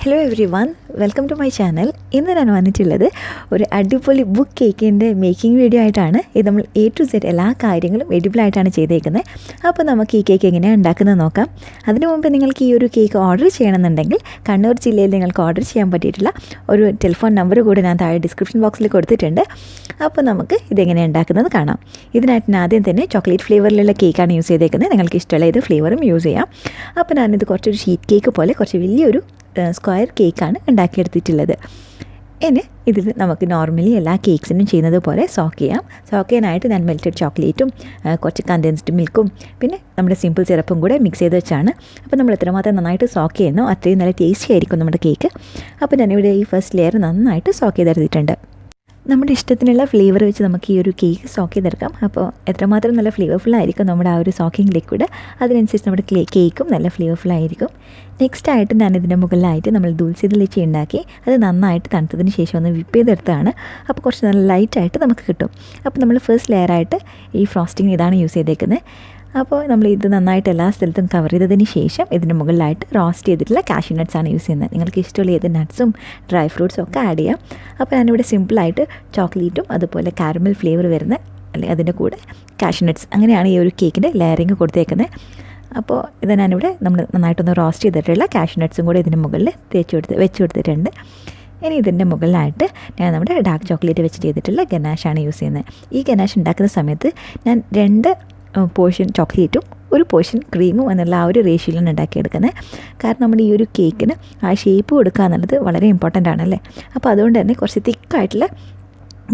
Hello everyone, welcome to my channel. ഇന്ന് ഞാൻ വന്നിട്ടുള്ളത് ഒരു അടിപൊളി ബുക്ക് കേക്കിൻ്റെ മേക്കിംഗ് വീഡിയോ ആയിട്ടാണ്. ഇത് നമ്മൾ A to Z എല്ലാ കാര്യങ്ങളും എഡിബിളായിട്ടാണ് ചെയ്തേക്കുന്നത്. അപ്പോൾ നമുക്ക് ഈ കേക്ക് എങ്ങനെയാണ് ഉണ്ടാക്കുന്നത് നോക്കാം. അതിനു മുമ്പ് നിങ്ങൾക്ക് ഈ ഒരു കേക്ക് ഓർഡർ ചെയ്യണമെന്നുണ്ടെങ്കിൽ കണ്ണൂർ ജില്ലയിൽ നിങ്ങൾക്ക് ഓർഡർ ചെയ്യാൻ പറ്റിയിട്ടുള്ള ഒരു ടെലിഫോൺ നമ്പർ കൂടി ഞാൻ താഴെ ഡിസ്ക്രിപ്ഷൻ ബോക്സിൽ കൊടുത്തിട്ടുണ്ട്. അപ്പോൾ നമുക്ക് ഇതെങ്ങനെയാണ് ഉണ്ടാക്കുന്നത് കാണാം. ഇതിനായിട്ട് ഞാൻ ആദ്യം തന്നെ ചോക്ലേറ്റ് ഫ്ലേവറിലുള്ള കേക്കാണ് യൂസ് ചെയ്തേക്കുന്നത്. നിങ്ങൾക്ക് ഇഷ്ടമുള്ള ഏത് ഫ്ലേവറും യൂസ് ചെയ്യാം. അപ്പോൾ ഞാനിത് കുറച്ചൊരു ഷീറ്റ് കേക്ക് പോലെ കുറച്ച് വലിയൊരു സ്ക്വയർ കേക്കാണ് ഉണ്ടാക്കിയെടുത്തിട്ടുള്ളത്. ഇനി ഇതിൽ നമുക്ക് നോർമലി എല്ലാ കേക്ക്സിനും ചെയ്യുന്നത് പോലെ സോക്ക് ചെയ്യാനായിട്ട് ഞാൻ മെൽറ്റഡ് ചോക്ലേറ്റും കുറച്ച് കണ്ടൻസ്ഡ് മിൽക്കും പിന്നെ നമ്മുടെ സിമ്പിൾ സിറപ്പും കൂടെ മിക്സ് ചെയ്ത് വെച്ചാണ്. അപ്പോൾ നമ്മൾ എത്രമാത്രം നന്നായിട്ട് സോക്ക് ചെയ്യുന്നോ അത്രയും നല്ല ടേസ്റ്റി ആയിരിക്കും നമ്മുടെ കേക്ക്. അപ്പോൾ ഞാനിവിടെ ഈ ഫസ്റ്റ് ലെയർ നന്നായിട്ട് സോക്ക് ചെയ്തെടുത്തിട്ടുണ്ട്. നമ്മുടെ ഇഷ്ടത്തിനുള്ള ഫ്ലേവർ വെച്ച് നമുക്ക് ഈ ഒരു കേക്ക് സോക്ക് ചെയ്തെടുക്കാം. അപ്പോൾ എത്രമാത്രം നല്ല ഫ്ലേവർഫുൾ ആയിരിക്കും നമ്മുടെ ആ ഒരു സോക്കിംഗ് ലിക്വിഡ്, അതിനനുസരിച്ച് നമ്മുടെ കേക്കും നല്ല ഫ്ലേവർഫുൾ ആയിരിക്കും. നെക്സ്റ്റ് ആയിട്ട് ഞാനിതിൻ്റെ മുകളിലായിട്ട് നമ്മൾ ദൂൽസിദ് ലച്ചി ഉണ്ടാക്കി അത് നന്നായിട്ട് തണുത്തതിന് ശേഷം ഒന്ന് വിപ്പ് ചെയ്തെടുത്താണ്. അപ്പോൾ കുറച്ച് നല്ല ലൈറ്റായിട്ട് നമുക്ക് കിട്ടും. അപ്പോൾ നമ്മൾ ഫസ്റ്റ് ലെയറായിട്ട് ഈ ഫ്രോസ്റ്റിംഗ് ഇതാണ് യൂസ് ചെയ്തേക്കുന്നത്. അപ്പോൾ നമ്മൾ ഇത് നന്നായിട്ട് എല്ലാ സ്ഥലത്തും കവർ ചെയ്തതിന് ശേഷം ഇതിൻ്റെ മുകളിലായിട്ട് റോസ്റ്റ് ചെയ്തിട്ടുള്ള കാഷ്യൂ നട്ട്സാണ് യൂസ് ചെയ്യുന്നത്. നിങ്ങൾക്ക് ഇഷ്ടമുള്ള ഏത് നട്ട്സും ഡ്രൈ ഫ്രൂട്ട്സും ഒക്കെ ആഡ് ചെയ്യാം. അപ്പോൾ ഞാനിവിടെ സിമ്പിളായിട്ട് ചോക്ലേറ്റും അതുപോലെ കാരമൽ ഫ്ലേവർ വരുന്ന അല്ലെങ്കിൽ അതിൻ്റെ കൂടെ കാഷ്യൂ നട്ട്സ് അങ്ങനെയാണ് ഈ ഒരു കേക്കിൻ്റെ ലെയറിങ് കൊടുത്തേക്കുന്നത്. അപ്പോൾ ഇത് ഞാനിവിടെ നമ്മൾ നന്നായിട്ടൊന്ന് റോസ്റ്റ് ചെയ്തിട്ടുള്ള കാഷ്യൂ നട്ട്സും കൂടെ ഇതിൻ്റെ മുകളിൽ വെച്ച് കൊടുത്തിട്ടുണ്ട്. ഇനി ഇതിൻ്റെ മുകളിലായിട്ട് ഞാൻ നമ്മുടെ ഡാർക്ക് ചോക്ലേറ്റ് വെച്ച് ചെയ്തിട്ടുള്ള ഗനാഷാണ് യൂസ് ചെയ്യുന്നത്. ഈ ഗനാഷ് ഉണ്ടാക്കുന്ന സമയത്ത് ഞാൻ 2 പോർഷൻ ചോക്ലേറ്റും 1 പോർഷൻ ക്രീമും എന്നുള്ള ആ ഒരു റേഷ്യോയിലാണ് ഉണ്ടാക്കിയെടുക്കുന്നത്. കാരണം നമ്മുടെ ഈ ഒരു കേക്കിന് ആ ഷേപ്പ് കൊടുക്കുക എന്നുള്ളത് വളരെ ഇമ്പോർട്ടൻ്റ് ആണല്ലേ. അപ്പോൾ അതുകൊണ്ട് തന്നെ കുറച്ച് തിക്കായിട്ടുള്ള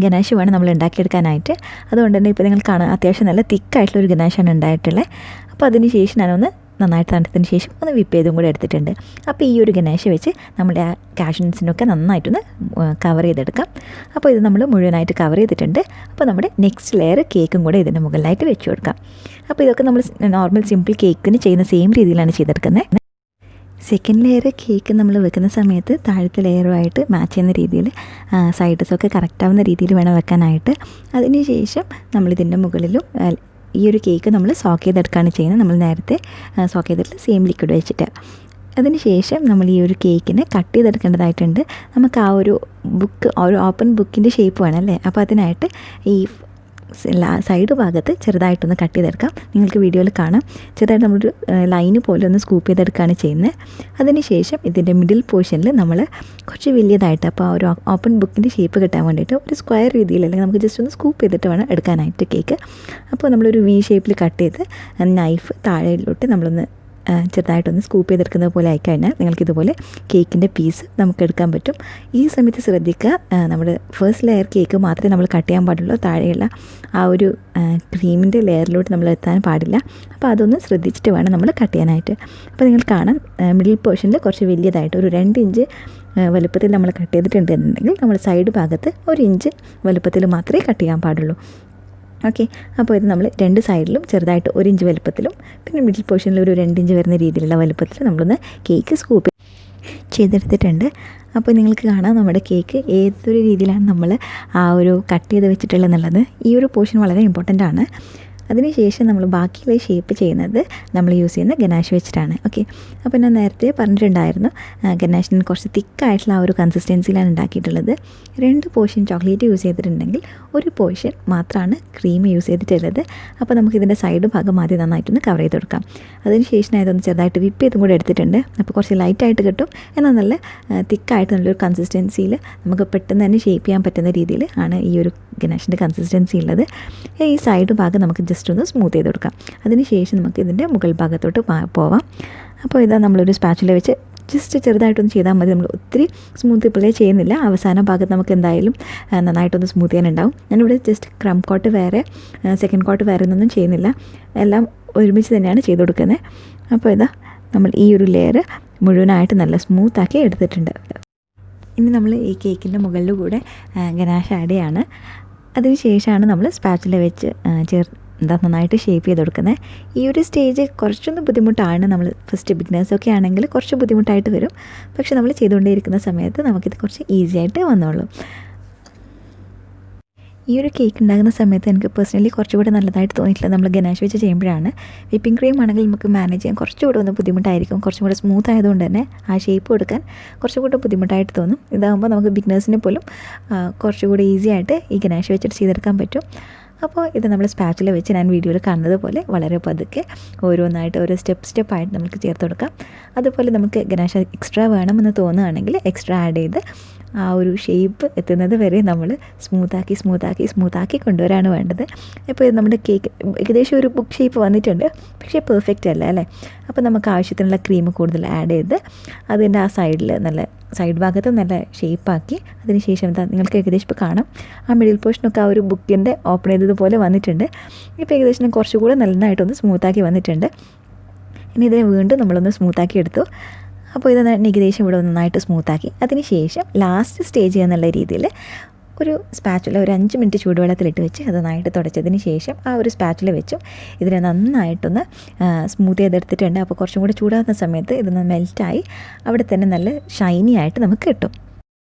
ഗനാഷ് വേണം നമ്മൾ ഉണ്ടാക്കിയെടുക്കാനായിട്ട്. അതുകൊണ്ട് തന്നെ ഇപ്പോൾ നിങ്ങൾ കാണാൻ അത്യാവശ്യം നല്ല തിക്കായിട്ടുള്ള ഒരു ഗനാഷാണ് ഉണ്ടായിട്ടുള്ളത്. അപ്പോൾ അതിന് ശേഷം ഞാനൊന്ന് നന്നായിട്ട് തണുത്തതിന് ശേഷം ഒന്ന് വിപ്പ് ചെയ്തും കൂടെ എടുത്തിട്ടുണ്ട്. അപ്പോൾ ഈ ഒരു ഗനാഷ് വെച്ച് നമ്മുടെ ആ കാഷ്യൂനട്ട്സിനൊക്കെ നന്നായിട്ടൊന്ന് കവർ ചെയ്തെടുക്കാം. അപ്പോൾ ഇത് നമ്മൾ മുഴുവനായിട്ട് കവർ ചെയ്തിട്ടുണ്ട്. അപ്പോൾ നമ്മുടെ നെക്സ്റ്റ് ലെയർ കേക്കും കൂടെ ഇതിൻ്റെ മുകളിലായിട്ട് വെച്ച് കൊടുക്കാം. അപ്പോൾ ഇതൊക്കെ നമ്മൾ നോർമൽ സിമ്പിൾ കേക്കിന് ചെയ്യുന്ന സെയിം രീതിയിലാണ് ചെയ്തെടുക്കുന്നത്. സെക്കൻഡ് ലെയർ കേക്ക് നമ്മൾ വെക്കുന്ന സമയത്ത് താഴത്തെ ലെയറുമായിട്ട് മാച്ച് ചെയ്യുന്ന രീതിയിൽ സൈഡ്സൊക്കെ കറക്റ്റാവുന്ന രീതിയിൽ വേണം വെക്കാനായിട്ട്. അതിന് ശേഷം നമ്മളിതിൻ്റെ മുകളിലും ഈ ഒരു കേക്ക് നമ്മൾ സോക്ക് ചെയ്തെടുക്കുകയാണ് ചെയ്യുന്നത്. നമ്മൾ നേരത്തെ സോക്ക് ചെയ്തിട്ടുള്ള സെയിം ലിക്വിഡ് വെച്ചിട്ട് അതിന് ശേഷം നമ്മൾ ഈ ഒരു കേക്കിനെ കട്ട് ചെയ്തെടുക്കേണ്ടതായിട്ടുണ്ട്. നമുക്ക് ആ ഒരു ഓപ്പൺ ബുക്കിൻ്റെ ഷേപ്പ് വേണം അല്ലേ. അപ്പോൾ അതിനായിട്ട് ഈ സൈഡ് ഭാഗത്ത് ചെറുതായിട്ടൊന്ന് കട്ട് ചെയ്തെടുക്കാം. നിങ്ങൾക്ക് വീഡിയോയിൽ കാണാം. ചെറുതായിട്ട് നമ്മളൊരു ലൈന് പോലെ ഒന്ന് സ്കൂപ്പ് ചെയ്തെടുക്കുകയാണ് ചെയ്യുന്നത്. അതിന് ശേഷം ഇതിൻ്റെ മിഡിൽ പോർഷനിൽ നമ്മൾ കുറച്ച് വലിയതായിട്ട് അപ്പോൾ ആ ഒരു ഓപ്പൺ ബുക്കിൻ്റെ ഷേപ്പ് കിട്ടാൻ വേണ്ടിയിട്ട് ഒരു സ്ക്വയർ രീതിയിൽ അല്ലെങ്കിൽ നമുക്ക് ജസ്റ്റ് ഒന്ന് സ്കൂപ്പ് ചെയ്തിട്ട് വേണം എടുക്കാനായിട്ട് കേക്ക്. അപ്പോൾ നമ്മളൊരു വി ഷേപ്പിൽ കട്ട് ചെയ്ത് നൈഫ് താഴെയിലോട്ട് നമ്മളൊന്ന് ചെറുതായിട്ടൊന്ന് സ്കൂപ്പ് ചെയ്തെടുക്കുന്നത് പോലെ ആയിക്കഴിഞ്ഞാൽ നിങ്ങൾക്കിതുപോലെ കേക്കിൻ്റെ പീസ് നമുക്ക് എടുക്കാൻ പറ്റും. ഈ സമയത്ത് ശ്രദ്ധിക്കുക, നമ്മുടെ ഫസ്റ്റ് ലെയർ കേക്ക് മാത്രമേ നമ്മൾ കട്ട് ചെയ്യാൻ പാടുള്ളൂ. താഴെയുള്ള ആ ഒരു ക്രീമിൻ്റെ ലെയറിലോട്ട് നമ്മൾ എത്താൻ പാടില്ല. അപ്പോൾ അതൊന്ന് ശ്രദ്ധിച്ചിട്ട് വേണം നമ്മൾ കട്ട് ചെയ്യാനായിട്ട്. അപ്പോൾ നിങ്ങൾ കാണാം മിഡിൽ പോർഷനിൽ കുറച്ച് വലിയതായിട്ട് ഒരു 2 ഇഞ്ച് വലുപ്പത്തിൽ നമ്മൾ കട്ട് ചെയ്തിട്ടുണ്ടെന്നുണ്ടെങ്കിൽ നമ്മൾ സൈഡ് ഭാഗത്ത് 1 ഇഞ്ച് വലുപ്പത്തിൽ മാത്രമേ കട്ട് ചെയ്യാൻ പാടുള്ളൂ. ഓക്കെ, അപ്പോൾ ഇത് നമ്മൾ 2 സൈഡിലും ചെറുതായിട്ട് 1 ഇഞ്ച് വലുപ്പത്തിലും പിന്നെ മിഡിൽ പോർഷനിൽ ഒരു 2 ഇഞ്ച് വരുന്ന രീതിയിലുള്ള വലുപ്പത്തിൽ നമ്മളൊന്ന് കേക്ക് സ്കൂപ്പ് ചെയ്തെടുത്തിട്ടുണ്ട്. അപ്പോൾ നിങ്ങൾക്ക് കാണാം നമ്മുടെ കേക്ക് ഏതൊരു രീതിയിലാണ് നമ്മൾ ആ ഒരു കട്ട് ചെയ്ത് വെച്ചിട്ടുള്ളതെന്നുള്ളത്. ഈ ഒരു പോർഷൻ വളരെ ഇമ്പോർട്ടൻ്റ് ആണ്. അതിനുശേഷം നമ്മൾ ബാക്കിയുള്ള ഷേപ്പ് ചെയ്യുന്നത് നമ്മൾ യൂസ് ചെയ്യുന്ന ഗനാഷ് വെച്ചിട്ടാണ്. ഓക്കെ, അപ്പോൾ ഞാൻ നേരത്തെ പറഞ്ഞിട്ടുണ്ടായിരുന്നു ഗനാഷിന് കുറച്ച് തിക്കായിട്ടുള്ള ആ ഒരു കൺസിസ്റ്റൻസിയിലാണ് ഉണ്ടാക്കിയിട്ടുള്ളത്. 2 പോർഷൻ ചോക്ലേറ്റ് യൂസ് ചെയ്തിട്ടുണ്ടെങ്കിൽ 1 പോർഷൻ മാത്രമാണ് ക്രീം യൂസ് ചെയ്തിട്ടുള്ളത്. അപ്പോൾ നമുക്കിതിൻ്റെ സൈഡ് ഭാഗം ആദ്യം നന്നായിട്ടൊന്ന് കവർ ചെയ്ത് കൊടുക്കാം. അതിനുശേഷം ഇതൊന്ന് ചെറുതായിട്ട് വിപ്പ് ചെയ്തും കൂടെ എടുത്തിട്ടുണ്ട്. അപ്പോൾ കുറച്ച് ലൈറ്റായിട്ട് കിട്ടും, എന്നാൽ നല്ല തിക്കായിട്ട് നല്ലൊരു കൺസിസ്റ്റൻസിയിൽ നമുക്ക് പെട്ടെന്ന് തന്നെ ഷേപ്പ് ചെയ്യാൻ പറ്റുന്ന രീതിയിൽ ആണ് ഈ ഒരു ഗനാഷിൻ്റെ കൺസിസ്റ്റൻസി ഉള്ളത്. ഈ സൈഡ് ഭാഗം നമുക്ക് ജസ്റ്റ് ഒന്ന് സ്മൂത്ത് ചെയ്ത് കൊടുക്കാം. അതിനുശേഷം നമുക്ക് ഇതിൻ്റെ മുകൾ ഭാഗത്തോട്ട് പോവാം. അപ്പോൾ ഇതാ നമ്മളൊരു സ്പാച്ചുല വെച്ച് ജസ്റ്റ് ചെറുതായിട്ടൊന്ന് ചെയ്താൽ മതി. നമ്മൾ ഒത്തിരി സ്മൂത്ത് ഇപ്പോഴേ ചെയ്യുന്നില്ല. അവസാന ഭാഗത്ത് നമുക്ക് എന്തായാലും നന്നായിട്ടൊന്ന് സ്മൂത്ത് ചെയ്യാനുണ്ടാവും. ഞാനിവിടെ ജസ്റ്റ് ക്രം കോട്ട് വേറെ സെക്കൻഡ് കോട്ട് വേറെ ഒന്നും ചെയ്യുന്നില്ല, എല്ലാം ഒരുമിച്ച് തന്നെയാണ് ചെയ്ത് കൊടുക്കുന്നത്. അപ്പോൾ ഇതാ നമ്മൾ ഈ ഒരു ലെയർ മുഴുവനായിട്ട് നല്ല സ്മൂത്താക്കി എടുത്തിട്ടുണ്ട്. ഇനി നമ്മൾ ഈ കേക്കിൻ്റെ മുകളിൽ കൂടെ ഗനാഷ് ആഡ് ചെയ്യാണ്. അതിന് ശേഷമാണ് നമ്മൾ സ്പാച്ചുല വെച്ച് നന്നായിട്ട് ഷേപ്പ് ചെയ്ത് കൊടുക്കുന്നത്. ഈ ഒരു സ്റ്റേജ് കുറച്ചൊന്ന് ബുദ്ധിമുട്ടാണ്. നമ്മൾ ഫസ്റ്റ് ബിഗിനേഴ്സൊക്കെ ആണെങ്കിൽ കുറച്ച് ബുദ്ധിമുട്ടായിട്ട് വരും. പക്ഷെ നമ്മൾ ചെയ്തുകൊണ്ടേയിരിക്കുന്ന സമയത്ത് നമുക്കിത് കുറച്ച് ഈസി ആയിട്ട് വന്നോളൂ. ഈ ഒരു കേക്ക് ഉണ്ടാകുന്ന സമയത്ത് എനിക്ക് പേഴ്സണലി കുറച്ചുകൂടെ നല്ലതായിട്ട് തോന്നിയിട്ടില്ല നമ്മൾ ഗനാഷ് വെച്ച് ചെയ്യുമ്പോഴാണ്. വിപ്പിംഗ് ക്രീം ആണെങ്കിൽ നമുക്ക് മാനേജ് ചെയ്യാൻ കുറച്ചുകൂടെ ഒന്ന് ബുദ്ധിമുട്ടായിരിക്കും. കുറച്ചും കൂടെ സ്മൂത്ത് ആയതുകൊണ്ട് തന്നെ ആ ഷേപ്പ് കൊടുക്കാൻ കുറച്ചുകൂടെ ബുദ്ധിമുട്ടായിട്ട് തോന്നും. ഇതാകുമ്പോൾ നമുക്ക് ബിഗിനേഴ്സിന് പോലും കുറച്ചുകൂടി ഈസി ആയിട്ട് ഈ ഗനാഷ് വെച്ചിട്ട് ചെയ്തെടുക്കാൻ പറ്റും. അപ്പോൾ ഇത് നമ്മൾ സ്പാച്ചില വെച്ച് ഞാൻ വീഡിയോയിൽ കാണുന്നത് പോലെ വളരെ പതുക്കെ ഓരോന്നായിട്ട് ഓരോ സ്റ്റെപ്പായിട്ട് നമുക്ക് ചേർത്ത് കൊടുക്കാം. അതുപോലെ നമുക്ക് ഗനാഷ എക്സ്ട്രാ വേണമെന്ന് തോന്നുകയാണെങ്കിൽ എക്സ്ട്രാ ആഡ് ചെയ്ത് ആ ഒരു ഷേപ്പ് എത്തുന്നത് വരെ നമ്മൾ സ്മൂത്താക്കി കൊണ്ടുവരാണ് വേണ്ടത്. ഇപ്പോൾ ഇത് നമ്മുടെ കേക്ക് ഏകദേശം ഒരു ബുക്ക് ഷേപ്പ് വന്നിട്ടുണ്ട്, പക്ഷേ പെർഫെക്റ്റ് അല്ല അല്ലേ. അപ്പോൾ നമുക്ക് ആവശ്യത്തിനുള്ള ക്രീം കൂടുതൽ ആഡ് ചെയ്ത് അതിൻ്റെ ആ സൈഡ് ഭാഗത്ത് നല്ല ഷേപ്പാക്കി അതിനുശേഷം നിങ്ങൾക്ക് ഏകദേശം ഇപ്പോൾ കാണാം ആ മിഡിൽ പോർഷനൊക്കെ ആ ഒരു ബുക്കിൻ്റെ ഓപ്പൺ ചെയ്തതുപോലെ വന്നിട്ടുണ്ട്. ഇപ്പോൾ ഏകദേശം കുറച്ചുകൂടെ നന്നായിട്ടൊന്ന് സ്മൂത്താക്കി വന്നിട്ടുണ്ട്. ഇനി ഇതിനെ വീണ്ടും നമ്മളൊന്ന് സ്മൂത്താക്കി എടുത്തു. അപ്പോൾ ഇത് ഏകദേശം ഇവിടെ നന്നായിട്ട് സ്മൂത്താക്കി അതിന് ശേഷം ലാസ്റ്റ് സ്റ്റേജ് എന്നുള്ള രീതിയിൽ ഒരു സ്പാച്ചുല ഒരു 5 മിനിറ്റ് ചൂടുവെള്ളത്തിലിട്ട് വെച്ച് അത് നന്നായിട്ട് തുടച്ചതിന് ശേഷം ആ ഒരു സ്പാച്ചുല വെച്ചും ഇതിനെ നന്നായിട്ടൊന്ന് സ്മൂത്ത് ചെയ്തെടുത്തിട്ടുണ്ട്. അപ്പോൾ കുറച്ചും കൂടി ചൂടാകുന്ന സമയത്ത് ഇതൊന്ന് മെൽറ്റായി അവിടെ തന്നെ നല്ല ഷൈനി ആയിട്ട് നമുക്ക് കിട്ടും.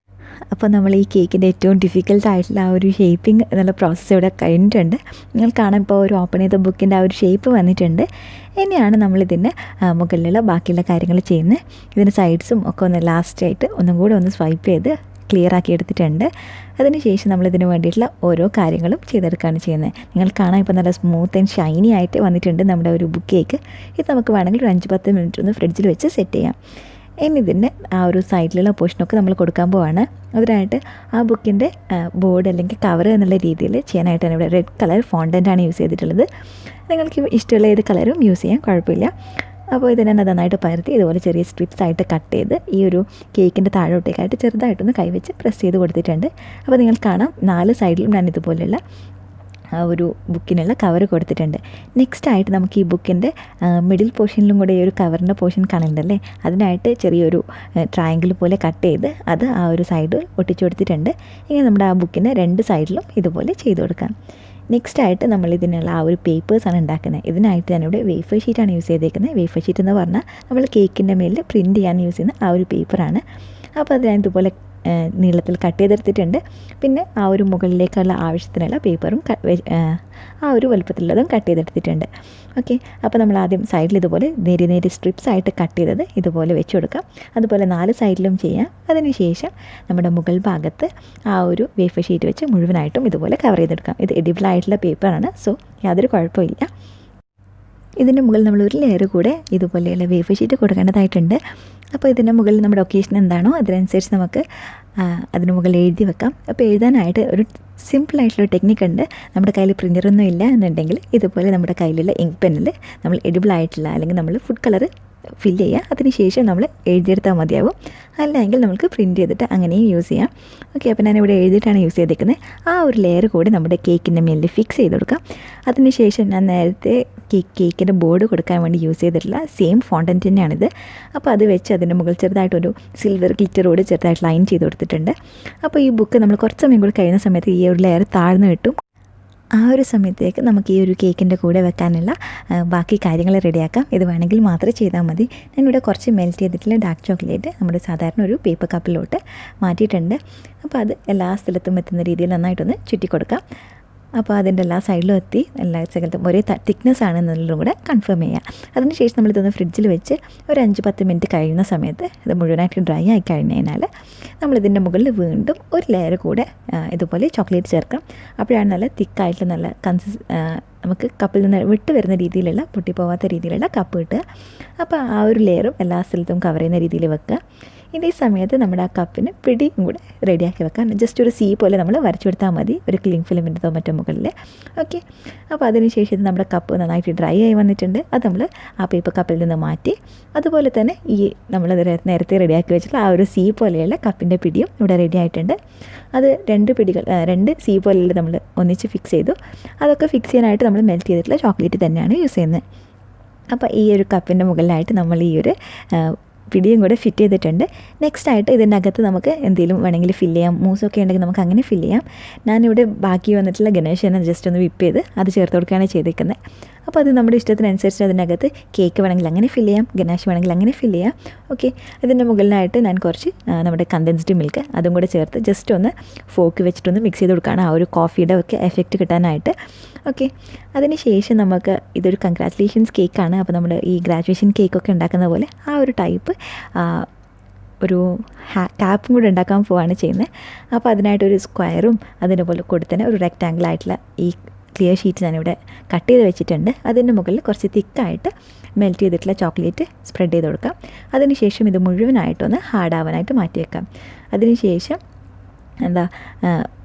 അപ്പോൾ നമ്മൾ ഈ കേക്കിൻ്റെ ഏറ്റവും ഡിഫിക്കൽട്ടായിട്ടുള്ള ആ ഒരു ഷേപ്പിംഗ് എന്നുള്ള പ്രോസസ്സ് ഇവിടെ കഴിഞ്ഞിട്ടുണ്ട്. നിങ്ങൾ കാണാൻ ഇപ്പോൾ ഒരു ഓപ്പൺ ചെയ്ത ബുക്കിൻ്റെ ആ ഒരു ഷേപ്പ് വന്നിട്ടുണ്ട്. ഇനിയാണ് നമ്മളിതിൻ്റെ മുകളിലുള്ള ബാക്കിയുള്ള കാര്യങ്ങൾ ചെയ്യുന്നത്. ഇതിൻ്റെ സൈഡ്സും ഒക്കെ ഒന്ന് ലാസ്റ്റായിട്ട് ഒന്നും കൂടെ ഒന്ന് സ്വൈപ്പ് ചെയ്ത് ക്ലിയർ ആക്കി എടുത്തിട്ടുണ്ട്. അതിനുശേഷം നമ്മളിതിന് വേണ്ടിയിട്ടുള്ള ഓരോ കാര്യങ്ങളും ചെയ്തെടുക്കുകയാണ് ചെയ്യുന്നത്. നിങ്ങൾ കാണാൻ ഇപ്പോൾ നല്ല സ്മൂത്ത് ആൻഡ് ഷൈനി ആയിട്ട് വന്നിട്ടുണ്ട് നമ്മുടെ ഒരു ബുക്ക് കേക്ക്. ഇത് നമുക്ക് വേണമെങ്കിൽ ഒരു 5-10 മിനിറ്റ് ഒന്ന് ഫ്രിഡ്ജിൽ വെച്ച് സെറ്റ് ചെയ്യാം. ഇനി ഇതിൻ്റെ ആ ഒരു സൈഡിലുള്ള പോർഷനൊക്കെ നമ്മൾ കൊടുക്കാൻ പോവാണ്. അതിനായിട്ട് ആ ബുക്കിൻ്റെ ബോർഡ് അല്ലെങ്കിൽ കവർ എന്നുള്ള രീതിയിൽ ചെയ്യാനായിട്ടാണ് ഇവിടെ റെഡ് കളർ ഫോണ്ടൻ്റാണ് യൂസ് ചെയ്തിട്ടുള്ളത്. നിങ്ങൾക്ക് ഇഷ്ടമുള്ള ഏത് കളറും യൂസ് ചെയ്യാൻ കുഴപ്പമില്ല. അപ്പോൾ ഇതിനെ നന്നായിട്ട് പരത്തി ഇതുപോലെ ചെറിയ സ്ട്രിപ്സ് ആയിട്ട് കട്ട് ചെയ്ത് ഈ ഒരു കേക്കിൻ്റെ താഴോട്ടേക്കായിട്ട് ചെറുതായിട്ടൊന്ന് കൈവച്ച് പ്രസ് ചെയ്ത് കൊടുത്തിട്ടുണ്ട്. അപ്പോൾ നിങ്ങൾ കാണാം 4 സൈഡിലും ഞാൻ ഇതുപോലെയുള്ള ആ ഒരു ബുക്കിനുള്ള കവർ കൊടുത്തിട്ടുണ്ട്. നെക്സ്റ്റായിട്ട് നമുക്ക് ഈ ബുക്കിൻ്റെ മിഡിൽ പോർഷനിലും കൂടെ ഈ ഒരു കവറിൻ്റെ പോർഷൻ കാണുന്നുണ്ടല്ലേ, അതിനായിട്ട് ചെറിയൊരു ട്രയാങ്കിൾ പോലെ കട്ട് ചെയ്ത് അത് ആ ഒരു സൈഡ് ഒട്ടിച്ചു കൊടുത്തിട്ടുണ്ട്. ഇങ്ങനെ നമ്മുടെ ആ ബുക്കിൻ്റെ 2 സൈഡിലും ഇതുപോലെ ചെയ്ത് കൊടുക്കാം. നെക്സ്റ്റായിട്ട് നമ്മൾ ഇതിനുള്ള ആ ഒരു പേപ്പേഴ്സാണ് ഉണ്ടാക്കുന്നത്. ഇതിനായിട്ട് ഞാനിവിടെ വേഫർ ഷീറ്റാണ് യൂസ് ചെയ്തേക്കുന്നത്. വേഫർ ഷീറ്റ് എന്ന് പറഞ്ഞാൽ നമ്മൾ കേക്കിൻ്റെ മേലിൽ പ്രിൻറ്റ് ചെയ്യാൻ യൂസ് ചെയ്യുന്ന ആ ഒരു പേപ്പറാണ്. അപ്പോൾ അത് ഞാൻ ഇതുപോലെ നീളത്തിൽ കട്ട് ചെയ്തെടുത്തിട്ടുണ്ട്. പിന്നെ ആ ഒരു മുകളിലേക്കുള്ള ആവശ്യത്തിനുള്ള പേപ്പറും ആ ഒരു വലുപ്പത്തിലുള്ളതും കട്ട് ചെയ്തെടുത്തിട്ടുണ്ട്. ഓക്കെ, അപ്പോൾ നമ്മൾ ആദ്യം സൈഡിൽ ഇതുപോലെ നേരി സ്ട്രിപ്സ് ആയിട്ട് കട്ട് ചെയ്തത് ഇതുപോലെ വെച്ച് കൊടുക്കാം. അതുപോലെ 4 സൈഡിലും ചെയ്യാം. അതിനുശേഷം നമ്മുടെ മുകൾ ഭാഗത്ത് ആ ഒരു വേഫർ ഷീറ്റ് വെച്ച് മുഴുവനായിട്ടും ഇതുപോലെ കവർ ചെയ്തെടുക്കാം. ഇത് എഡിബിളായിട്ടുള്ള പേപ്പറാണ്, സോ യാതൊരു കുഴപ്പമില്ല. ഇതിൻ്റെ മുകളിൽ നമ്മൾ ഒരു ലെയർ കൂടെ ഇതുപോലെയുള്ള വേഫർ ഷീറ്റ് കൊടുക്കേണ്ടതായിട്ടുണ്ട്. അപ്പോൾ ഇതിൻ്റെ മുകളിൽ നമ്മുടെ ഒക്കേഷൻ എന്താണോ അതിനനുസരിച്ച് നമുക്ക് അതിന് മുകളിൽ എഴുതി വെക്കാം. അപ്പോൾ എഴുതാനായിട്ട് ഒരു സിമ്പിളായിട്ടുള്ള ടെക്നിക്കുണ്ട്. നമ്മുടെ കയ്യിൽ പ്രിൻ്ററൊന്നും ഇല്ല എന്നുണ്ടെങ്കിൽ ഇതുപോലെ നമ്മുടെ കയ്യിലുള്ള ഇങ്ക് പെന്നിൽ നമ്മൾ എഡിബിളായിട്ടുള്ള അല്ലെങ്കിൽ നമ്മൾ ഫുഡ് കളർ ഫില്ല് ചെയ്യുക. അതിനുശേഷം നമ്മൾ എഴുതിയെടുത്താൽ മതിയാവും. അല്ലെങ്കിൽ നമുക്ക് പ്രിൻറ്റ് ചെയ്തിട്ട് അങ്ങനെയും യൂസ് ചെയ്യാം. ഓക്കെ, അപ്പോൾ ഞാനിവിടെ എഴുതിയിട്ടാണ് യൂസ് ചെയ്തേക്കുന്നത്. ആ ഒരു ലെയർ കൂടി നമ്മുടെ കേക്കിൻ്റെ മേലിൽ ഫിക്സ് ചെയ്ത് കൊടുക്കാം. അതിനുശേഷം ഞാൻ നേരത്തെ കേക്കിൻ്റെ ബോർഡ് കൊടുക്കാൻ വേണ്ടി യൂസ് ചെയ്തിട്ടുള്ള സെയിം ഫോണ്ടൻറ്റ് തന്നെയാണിത്. അപ്പോൾ അത് വെച്ച് അതിൻ്റെ മുകളിൽ ചെറുതായിട്ടൊരു സിൽവർ ഗ്ലിറ്ററോട് ചെറുതായിട്ട് ലൈൻ ചെയ്ത് കൊടുത്തിട്ടുണ്ട്. അപ്പോൾ ഈ ബുക്ക് നമ്മൾ കുറച്ച് സമയം കൂടി കഴിയുന്ന സമയത്ത് ഈ ഒരു ലെയർ താഴ്ന്നു കിട്ടും. ആ ഒരു സമയത്തേക്ക് നമുക്ക് ഈ ഒരു കേക്കിൻ്റെ കൂടെ വെക്കാനുള്ള ബാക്കി കാര്യങ്ങൾ റെഡിയാക്കാം. ഇത് വേണമെങ്കിൽ മാത്രം ചെയ്താൽ മതി. ഞാനിവിടെ കുറച്ച് മെൽറ്റ് ചെയ്തിട്ടുള്ള ഡാർക്ക് ചോക്ലേറ്റ് നമ്മുടെ സാധാരണ ഒരു പേപ്പർ കപ്പിലോട്ട് മാറ്റിയിട്ടുണ്ട്. അപ്പോൾ അത് എല്ലാ സ്ഥലത്തും എത്തുന്ന രീതിയിൽ നന്നായിട്ടൊന്ന് ചുറ്റി കൊടുക്കാം. അപ്പോൾ അതിൻ്റെ എല്ലാ സൈഡിലും എത്തി എല്ലാ സ്ഥലത്തും ഒരേ തിക്നെസ് ആണെന്നുള്ളതും കൂടെ കൺഫേം ചെയ്യാം. അതിനുശേഷം നമ്മളിതൊന്ന് ഫ്രിഡ്ജിൽ വെച്ച് ഒരു 5-10 മിനിറ്റ് കഴിയുന്ന സമയത്ത് ഇത് മുഴുവനായിട്ട് ഡ്രൈ ആയി കഴിഞ്ഞാൽ നമ്മളിതിൻ്റെ മുകളിൽ വീണ്ടും ഒരു ലെയർ കൂടെ ഇതുപോലെ ചോക്ലേറ്റ് ചേർക്കാം. അപ്പോഴാണ് നല്ല തിക്കായിട്ട് നല്ല നമുക്ക് കപ്പിൽ നിന്ന് വിട്ട് വരുന്ന രീതിയിലുള്ള പൊട്ടിപ്പോവാത്ത രീതിയിലുള്ള കപ്പ് കിട്ടുക. അപ്പോൾ ആ ഒരു ലെയറും എല്ലാ സ്ഥലത്തും കവർ ചെയ്യുന്ന രീതിയിൽ വെക്കുക. ഇതേ സമയത്ത് നമ്മുടെ ആ കപ്പിന് പിടിയും കൂടെ റെഡിയാക്കി വെക്കാം. ജസ്റ്റ് ഒരു സി പോലെ നമ്മൾ വരച്ചു കൊടുത്താൽ മതി, ഒരു ക്ലിങ് ഫിലിമിൻ്റെതോ മറ്റോ മുകളിൽ. ഓക്കെ, അപ്പോൾ അതിനുശേഷം നമ്മുടെ കപ്പ് നന്നായിട്ട് ഡ്രൈ ആയി വന്നിട്ടുണ്ട്. അത് നമ്മൾ ആ പേപ്പർ കപ്പിൽ നിന്ന് മാറ്റി അതുപോലെ തന്നെ ഈ നമ്മൾ നേരത്തെ റെഡിയാക്കി വെച്ചിട്ടുള്ള ആ ഒരു സി പോലെയുള്ള കപ്പിൻ്റെ പിടിയും ഇവിടെ റെഡി ആയിട്ടുണ്ട്. അത് 2 സി പോലെയുള്ള നമ്മൾ ഒന്നിച്ച് ഫിക്സ് ചെയ്തു. അതൊക്കെ ഫിക്സ് ചെയ്യാനായിട്ട് നമ്മൾ മെൽറ്റ് ചെയ്തിട്ടുള്ള ചോക്ലേറ്റ് തന്നെയാണ് യൂസ് ചെയ്യുന്നത്. അപ്പോൾ ഈ ഒരു കപ്പിൻ്റെ മുകളിലായിട്ട് നമ്മൾ ഈ ഒരു പിടിയും കൂടെ ഫിറ്റ് ചെയ്തിട്ടുണ്ട്. നെക്സ്റ്റ് ആയിട്ട് ഇതിൻ്റെ അകത്ത് നമുക്ക് എന്തെങ്കിലും വേണമെങ്കിൽ ഫില്ല് ചെയ്യാം. മൂസൊക്കെ ഉണ്ടെങ്കിൽ നമുക്ക് അങ്ങനെ ഫില്ല് ചെയ്യാം. ഞാനിവിടെ ബാക്കി വന്നിട്ടുള്ള ഗണേശനെ ജസ്റ്റ് ഒന്ന് വിപ്പ് ചെയ്ത് അത് ചേർത്ത് കൊടുക്കുകയാണ് ചെയ്തേക്കുന്നത്. അപ്പോൾ അത് നമ്മുടെ ഇഷ്ടത്തിനനുസരിച്ച് അതിനകത്ത് കേക്ക് വേണമെങ്കിൽ അങ്ങനെ ഫില്ല് ചെയ്യാം, ഗണേശ് വേണമെങ്കിൽ അങ്ങനെ ഫില്ല് ചെയ്യാം. ഓക്കെ, ഇതിൻ്റെ മുകളിലായിട്ട് ഞാൻ കുറച്ച് നമ്മുടെ കണ്ടൻസ്ഡ് മിൽക്ക് അതും കൂടെ ചേർത്ത് ജസ്റ്റ് ഒന്ന് ഫോക്ക് വെച്ചിട്ടൊന്ന് മിക്സ് ചെയ്ത് കൊടുക്കുകയാണ്, ആ ഒരു കോഫിയുടെ ഒക്കെ എഫക്റ്റ് കിട്ടാനായിട്ട്. ഓക്കെ, അതിന് ശേഷം നമുക്ക് ഇതൊരു കൺഗ്രാറ്റുലേഷൻസ് കേക്കാണ്. അപ്പോൾ നമ്മുടെ ഈ ഗ്രാജുവേഷൻ കേക്കൊക്കെ ഉണ്ടാക്കുന്ന പോലെ ആ ഒരു ടൈപ്പ് ഒരു ക്യാപ്പും കൂടെ ഉണ്ടാക്കാൻ പോവാണ് ചെയ്യുന്നത്. അപ്പോൾ അതിനായിട്ടൊരു സ്ക്വയറും അതിനുപോലെ കൊടുത്തന്നെ ഒരു റെക്റ്റാങ്കിൾ ആയിട്ടുള്ള ഈ ക്ലിയർ ഷീറ്റ് ഞാനിവിടെ കട്ട് ചെയ്ത് വെച്ചിട്ടുണ്ട്. അതിൻ്റെ മുകളിൽ കുറച്ച് തിക്കായിട്ട് മെൽറ്റ് ചെയ്തിട്ടുള്ള ചോക്ലേറ്റ് സ്പ്രെഡ് ചെയ്ത് കൊടുക്കാം. അതിനുശേഷം ഇത് മുഴുവനായിട്ടൊന്ന് ഹാർഡാവാനായിട്ട് മാറ്റി വെക്കാം. അതിനുശേഷം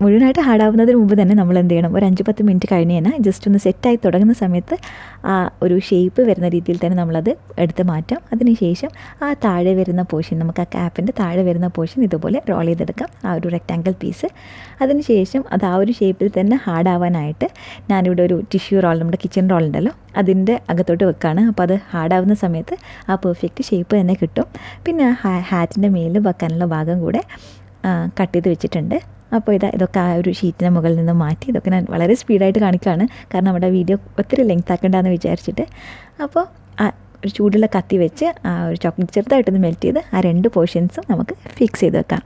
മുഴുവനായിട്ട് ഹാർഡാവുന്നതിന് മുമ്പ് തന്നെ നമ്മൾ എന്ത് ചെയ്യണം, ഒരു 5-10 മിനിറ്റ് കഴിഞ്ഞ് കഴിഞ്ഞാൽ ജസ്റ്റ് ഒന്ന് സെറ്റായി തുടങ്ങുന്ന സമയത്ത് ആ ഒരു ഷേപ്പ് വരുന്ന രീതിയിൽ തന്നെ നമ്മളത് എടുത്ത് മാറ്റാം. അതിനുശേഷം ആ താഴെ വരുന്ന പോർഷൻ, നമുക്ക് ആ ക്യാപ്പിൻ്റെ താഴെ വരുന്ന പോർഷൻ ഇതുപോലെ റോൾ ചെയ്തെടുക്കാം, ആ ഒരു റെക്റ്റാങ്കിൾ പീസ്. അതിനുശേഷം അത് ആ ഒരു ഷേപ്പിൽ തന്നെ ഹാർഡാവാനായിട്ട് ഞാനിവിടെ ഒരു ടിഷ്യൂ റോൾ, നമ്മുടെ കിച്ചൺ റോൾ ഉണ്ടല്ലോ, അതിൻ്റെ അകത്തോട്ട് വെക്കുകയാണ്. അപ്പോൾ അത് ഹാർഡാവുന്ന സമയത്ത് ആ പെർഫെക്റ്റ് ഷേപ്പ് തന്നെ കിട്ടും. പിന്നെ ഹാറ്റിൻ്റെ മേലിൽ വെക്കാനുള്ള ഭാഗം കൂടെ കട്ട് ചെയ്ത് വെച്ചിട്ടുണ്ട്. അപ്പോൾ ഇതൊക്കെ ആ ഒരു ഷീറ്റിന് മുകളിൽ നിന്ന് മാറ്റി ഇതൊക്കെ ഞാൻ വളരെ സ്പീഡായിട്ട് കാണിക്കുകയാണ്, കാരണം നമ്മുടെ വീഡിയോ ഒത്തിരി ലെങ്ത് ആക്കണ്ടെന്ന് വിചാരിച്ചിട്ട്. അപ്പോൾ ഒരു ചൂടുള്ള കത്തി വെച്ച് ആ ഒരു ചോക്ലേറ്റ് ചെറുതായിട്ടൊന്ന് മെൽറ്റ് ചെയ്ത് ആ 2 പോർഷൻസും നമുക്ക് ഫിക്സ് ചെയ്ത് വെക്കാം.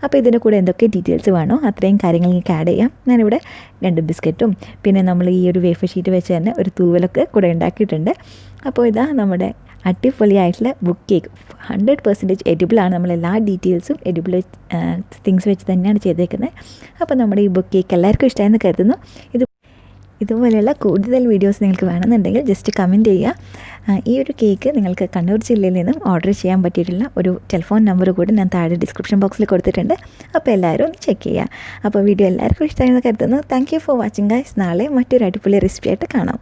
അപ്പോൾ ഇതിൻ്റെ കൂടെ എന്തൊക്കെ ഡീറ്റെയിൽസ് വേണോ അത്രയും കാര്യങ്ങൾ നിങ്ങൾക്ക് ആഡ് ചെയ്യാം. ഞാനിവിടെ 2 ബിസ്ക്കറ്റും പിന്നെ നമ്മൾ ഈ ഒരു വേഫർ ഷീറ്റ് വെച്ച് തന്നെ ഒരു തൂവലൊക്കെ കൂടെ ഉണ്ടാക്കിയിട്ടുണ്ട്. അപ്പോൾ നമ്മുടെ അടിപൊളിയായിട്ടുള്ള ബുക്ക് കേക്ക് 100% എഡിബിളാണ്. നമ്മളെല്ലാ ഡീറ്റെയിൽസും എഡിബിൾ തിങ്സ് വെച്ച് തന്നെയാണ് ചെയ്തേക്കുന്നത്. അപ്പോൾ നമ്മുടെ ഈ ബുക്ക് കേക്ക് എല്ലാവർക്കും ഇഷ്ടമായെന്ന് കരുതുന്നു. ഇതുപോലെയുള്ള കൂടുതൽ വീഡിയോസ് നിങ്ങൾക്ക് വേണമെന്നുണ്ടെങ്കിൽ ജസ്റ്റ് കമൻറ്റ് ചെയ്യുക. ഈ ഒരു കേക്ക് നിങ്ങൾക്ക് കണ്ണൂർ ജില്ലയിൽ നിന്നും ഓർഡർ ചെയ്യാൻ പറ്റിയിട്ടുള്ള ഒരു ടെലിഫോൺ നമ്പർ കൂടി ഞാൻ താഴെ ഡിസ്ക്രിപ്ഷൻ ബോക്സിൽ കൊടുത്തിട്ടുണ്ട്. അപ്പോൾ എല്ലാവരും ഒന്ന് ചെക്ക് ചെയ്യുക. അപ്പോൾ വീഡിയോ എല്ലാവർക്കും ഇഷ്ടമായെന്ന് കരുതുന്നു. Thank you for watching guys. നാളെ മറ്റൊരു അടിപൊളി റെസിപ്പി ആയിട്ട് കാണാം.